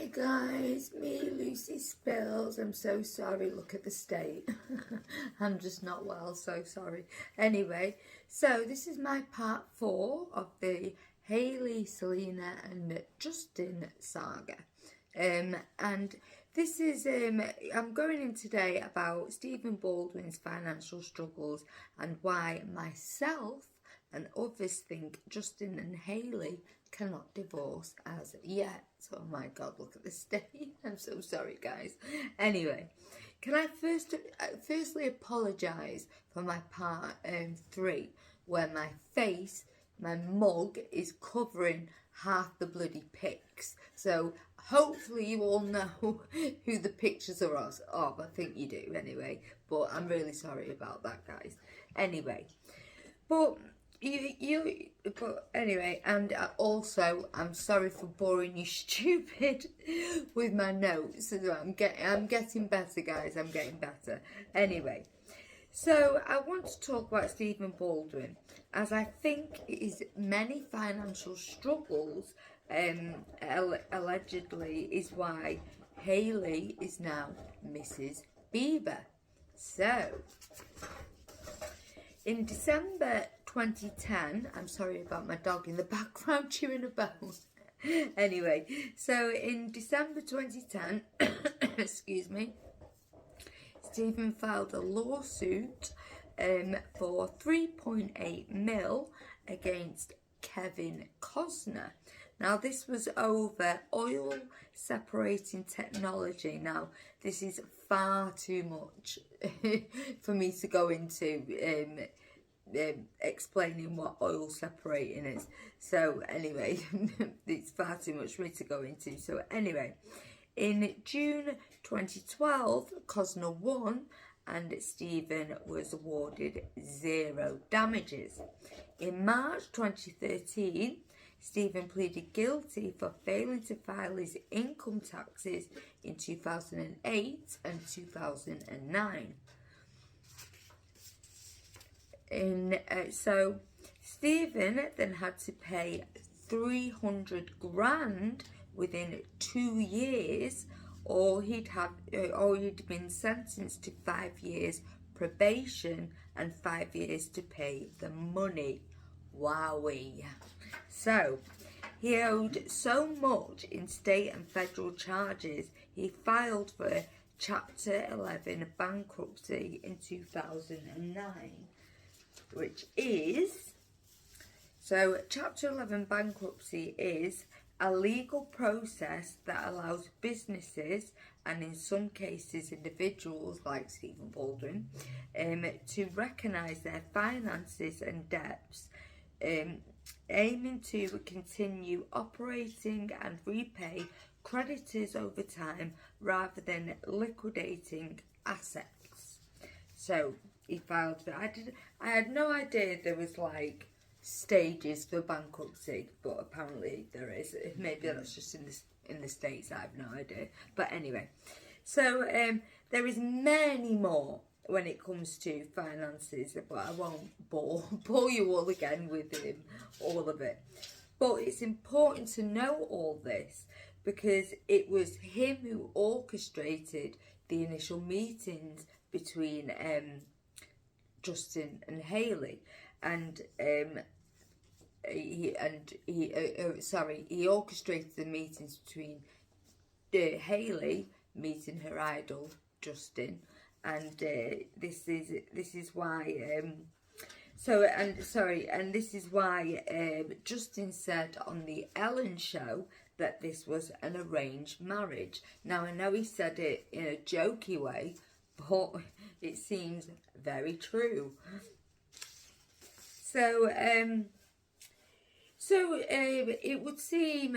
guys, me Lucy Spills. I'm so sorry, look at the state. I'm just not well, so sorry. Anyway, so this is my part 4 of the Hayley, Selena and Justin saga. And this is, I'm going in today about Stephen Baldwin's financial struggles and why myself and others think Justin and Hayley cannot divorce as yet. Oh my god, look at the state. I'm so sorry, guys. Anyway, can I firstly apologise for my part 3, where my face, my mug, is covering half the bloody pics. So hopefully you all know who the pictures are of. I think you do anyway, but I'm really sorry about that, guys. Anyway, but anyway, and also I'm sorry for boring you stupid with my notes. I'm getting better, guys. I'm getting better. Anyway, so I want to talk about Stephen Baldwin, as I think his many financial struggles allegedly is why Hayley is now Mrs. Bieber. So in December 2010, I'm sorry about my dog in the background chewing a bone. Anyway, so in December 2010, excuse me, Stephen filed a lawsuit for 3.8 mil against Kevin Costner. Now, this was over oil separating technology. Now, this is far too much for me to go into explaining what oil separating is. So, anyway, it's far too much for me to go into. So, anyway, in June 2012, Costner won and Stephen was awarded 0 damages. In March 2013, Stephen pleaded guilty for failing to file his income taxes in 2008 and 2009. So Stephen then had to pay 300 grand within 2 years, or he'd been sentenced to 5 years probation and 5 years to pay the money. Wowee. So he owed so much in state and federal charges, he filed for Chapter 11 bankruptcy in 2009, which is, so Chapter 11 bankruptcy is a legal process that allows businesses, and in some cases individuals like Stephen Baldwin, to recognise their finances and debts, aiming to continue operating and repay creditors over time rather than liquidating assets. So he filed for, I had no idea there was like stages for bankruptcy, but apparently there is. Maybe that's just in the States, I have no idea. But anyway, so there is many more when it comes to finances, but I won't bore you all again with all of it. But it's important to know all this because it was him who orchestrated the initial meetings between Justin and Hayley, and he orchestrated the meetings between Hayley meeting her idol Justin, and this is why this is why Justin said on the Ellen show that this was an arranged marriage. Now, I know he said it in a jokey way, but it seems very true. So it would seem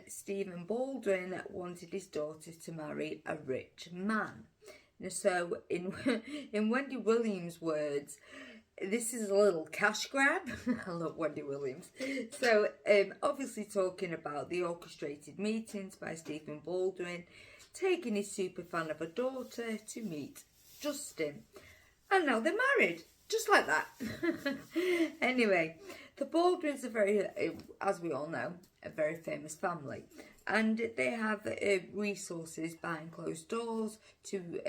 Stephen Baldwin wanted his daughter to marry a rich man. So in Wendy Williams' words, this is a little cash grab. I love Wendy Williams. So obviously talking about the orchestrated meetings by Stephen Baldwin, taking his super fan of a daughter to meet Justin. And now they're married, just like that. Anyway, the Baldwins are very, as we all know, a very famous family. and they have resources behind closed doors to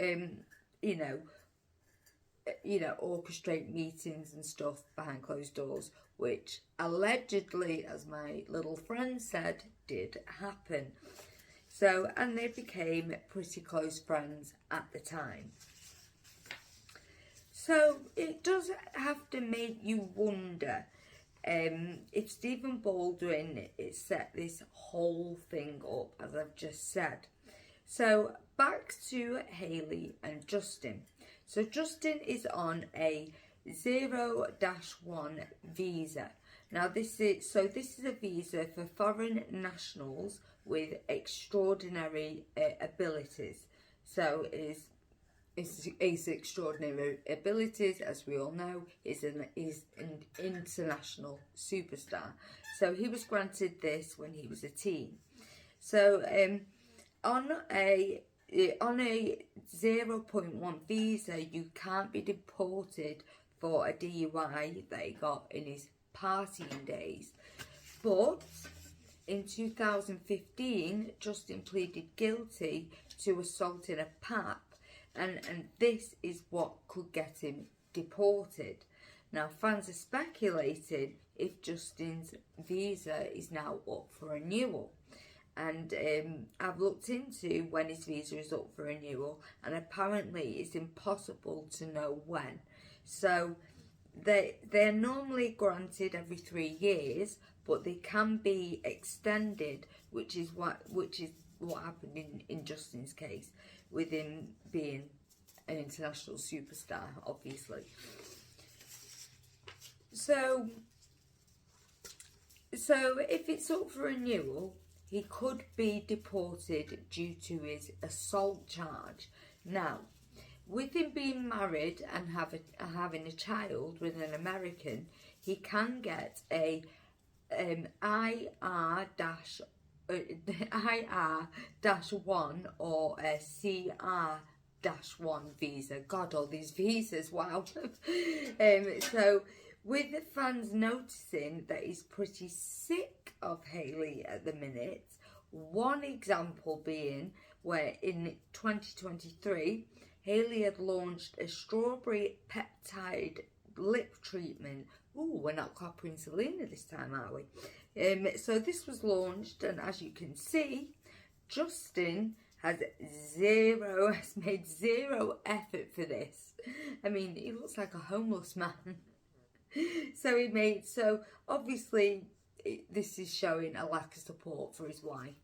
orchestrate meetings and stuff behind closed doors, which allegedly, as my little friend said, did happen. So, and they became pretty close friends at the time. So it does have to make you wonder if Stephen Baldwin set this whole thing up, as I've just said. So back to Hayley and Justin. So Justin is on a 0-1 visa. Now this is a visa for foreign nationals with extraordinary abilities. So his extraordinary abilities, as we all know, is an international superstar. So he was granted this when he was a teen. So on a 0.1 visa, you can't be deported for a DUI that he got in his partying days. But in 2015, Justin pleaded guilty to assaulting a pap, and this is what could get him deported. Now, fans are speculating if Justin's visa is now up for renewal. And I've looked into when his visa is up for renewal, and apparently it's impossible to know when. So they're normally granted every 3 years, but they can be extended, which is what happened in Justin's case, with him being an international superstar, obviously. So if it's up for renewal, he could be deported due to his assault charge. Now, with him being married and having a child with an American, he can get a IR-1 or a CR-1 visa. God, all these visas, wow. So with the fans noticing that he's pretty sick of Hayley at the minute, one example being where in 2023, Hayley had launched a strawberry peptide lip treatment. Ooh, we're not copying Selena this time, are we? So this was launched, and as you can see, Justin has made zero effort for this. I mean, he looks like a homeless man. So obviously this is showing a lack of support for his wife.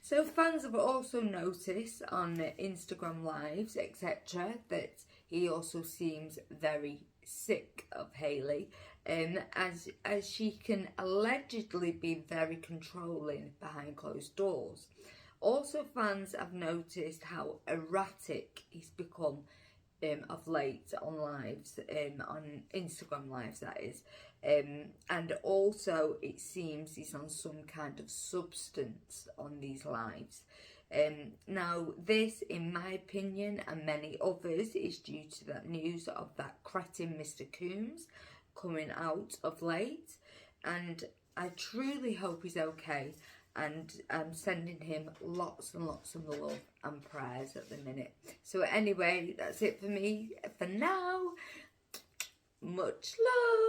So fans have also noticed on Instagram lives, etc., that he also seems very sick of Hayley, as she can allegedly be very controlling behind closed doors. Also, fans have noticed how erratic he's become of late on lives, on Instagram lives, that is. And also it seems he's on some kind of substance on these lives. Now this, in my opinion and many others, is due to that news of that cretin Mr. Coombs coming out of late, and I truly hope he's okay, and I'm sending him lots and lots of love and prayers at the minute. So anyway, that's it for me for now. Much love.